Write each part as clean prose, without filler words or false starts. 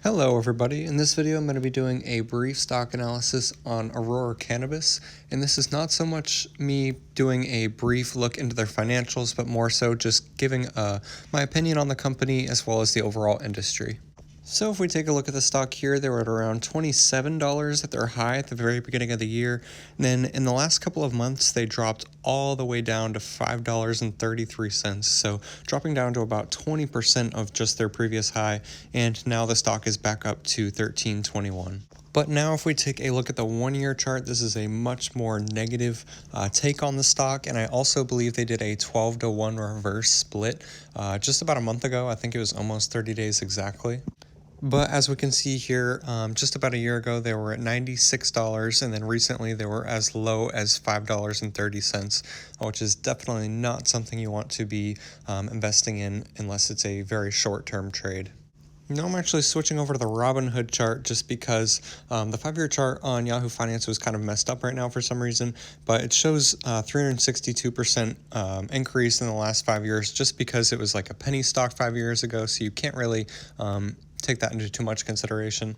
Hello everybody, in this video I'm going to be doing a brief stock analysis on Aurora Cannabis, and this is not so much me doing a brief look into their financials, but more so just giving my opinion on the company as well as the overall industry. So if we take a look at the stock here, they were at around $27 at their high at the very beginning of the year. And then in the last couple of months, they dropped all the way down to $5.33. So dropping down to about 20% of just their previous high. And now the stock is back up to $13.21. But now if we take a look at the 1-year chart, this is a much more negative take on the stock. And I also believe they did a 12-to-1 reverse split just about a month ago. I think it was almost 30 days exactly. But as we can see here, just about a year ago, they were at $96, and then recently they were as low as $5.30, which is definitely not something you want to be investing in unless it's a very short-term trade. Now I'm actually switching over to the Robinhood chart just because the 5-year chart on Yahoo Finance was kind of messed up right now for some reason, but it shows 362% increase in the last 5 years just because it was like a penny stock 5 years ago, so you can't really take that into too much consideration.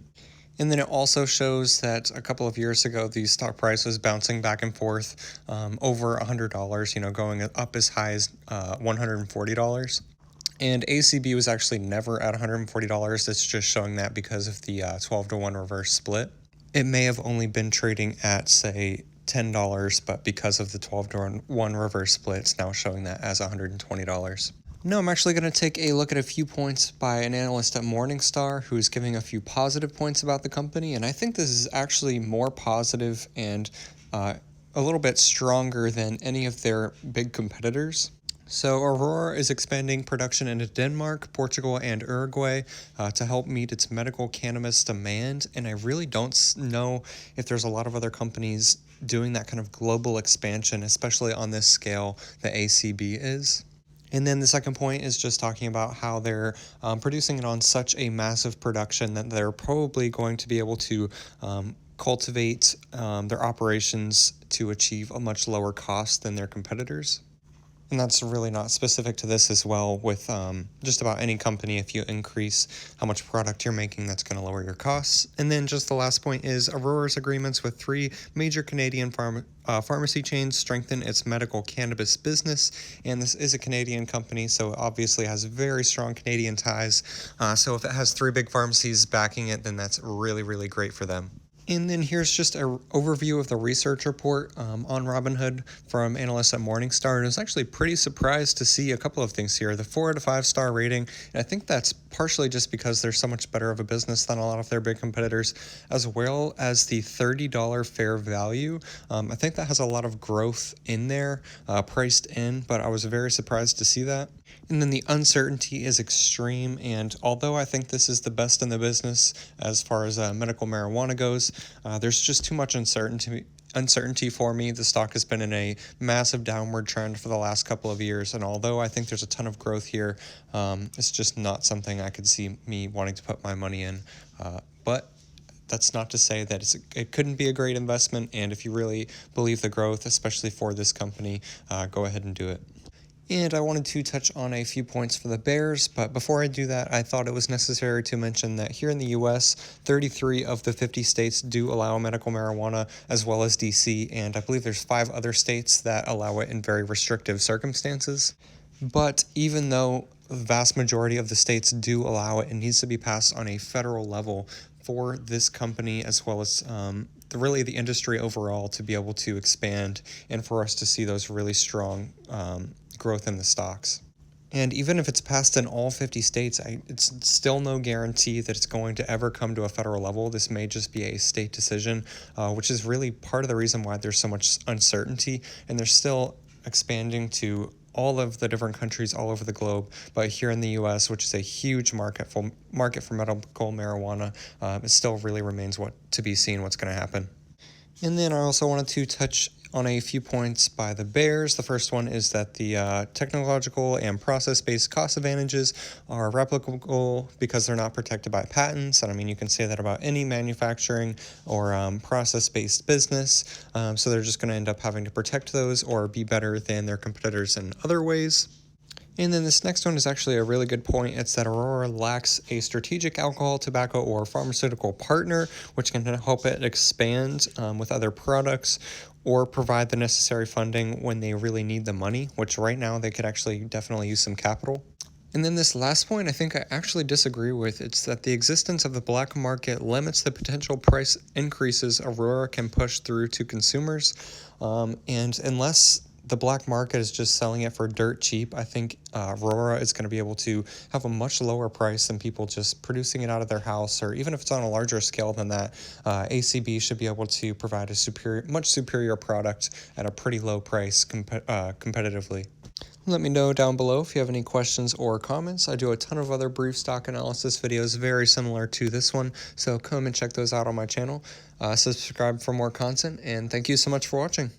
And then it also shows that a couple of years ago, the stock price was bouncing back and forth over $100, going up as high as $140. And ACB was actually never at $140. It's just showing that because of the 12-to-1 reverse split. It may have only been trading at, say, $10, but because of the 12-to-1 reverse split, it's now showing that as $120. No, I'm actually going to take a look at a few points by an analyst at Morningstar who's giving a few positive points about the company, and I think this is actually more positive and a little bit stronger than any of their big competitors. So Aurora is expanding production into Denmark, Portugal, and Uruguay to help meet its medical cannabis demand, and I really don't know if there's a lot of other companies doing that kind of global expansion, especially on this scale that ACB is. And then the second point is just talking about how they're producing it on such a massive production that they're probably going to be able to cultivate their operations to achieve a much lower cost than their competitors. And that's really not specific to this as well with just about any company. If you increase how much product you're making, that's going to lower your costs. And then just the last point is Aurora's agreements with 3 major Canadian pharmacy chains strengthen its medical cannabis business. And this is a Canadian company, so it obviously has very strong Canadian ties. So if it has 3 big pharmacies backing it, then that's really, really great for them. And then here's just an overview of the research report on Robinhood from analysts at Morningstar. And I was actually pretty surprised to see a couple of things here. The 4 out of 5 star rating, and I think that's partially just because they're so much better of a business than a lot of their big competitors, as well as the $30 fair value. I think that has a lot of growth in there, priced in, but I was very surprised to see that. And then the uncertainty is extreme, and although I think this is the best in the business as far as medical marijuana goes, there's just too much uncertainty for me. The stock has been in a massive downward trend for the last couple of years, and although I think there's a ton of growth here, it's just not something I could see me wanting to put my money in. But that's not to say that it couldn't be a great investment, and if you really believe the growth, especially for this company, go ahead and do it. And I wanted to touch on a few points for the bears, but before I do that, I thought it was necessary to mention that here in the U.S., 33 of the 50 states do allow medical marijuana, as well as D.C., and I believe there's 5 other states that allow it in very restrictive circumstances. But even though the vast majority of the states do allow it, it needs to be passed on a federal level for this company, as well as really the industry overall, to be able to expand and for us to see those really strong growth in the stocks. And even if it's passed in all 50 states, it's still no guarantee that it's going to ever come to a federal level. This may just be a state decision, which is really part of the reason why there's so much uncertainty, and they're still expanding to all of the different countries all over the globe. But here in the U.S., which is a huge market for medical marijuana, it still really remains to be seen what's going to happen. And then I also wanted to touch on a few points by the bears. The first one is that the technological and process-based cost advantages are replicable because they're not protected by patents. And I mean, you can say that about any manufacturing or process-based business. So they're just going to end up having to protect those or be better than their competitors in other ways. And then this next one is actually a really good point. It's that Aurora lacks a strategic alcohol, tobacco, or pharmaceutical partner, which can help it expand with other products or provide the necessary funding when they really need the money, which right now they could actually definitely use some capital. And then this last point, I think I actually disagree with. It's that the existence of the black market limits the potential price increases Aurora can push through to consumers. And unless the black market is just selling it for dirt cheap, I think Aurora is going to be able to have a much lower price than people just producing it out of their house, or even if it's on a larger scale than that. ACB should be able to provide a much superior product at a pretty low price competitively. Let me know down below if you have any questions or comments. I do a ton of other brief stock analysis videos very similar to this one, so come and check those out on my channel. Subscribe for more content, and thank you so much for watching.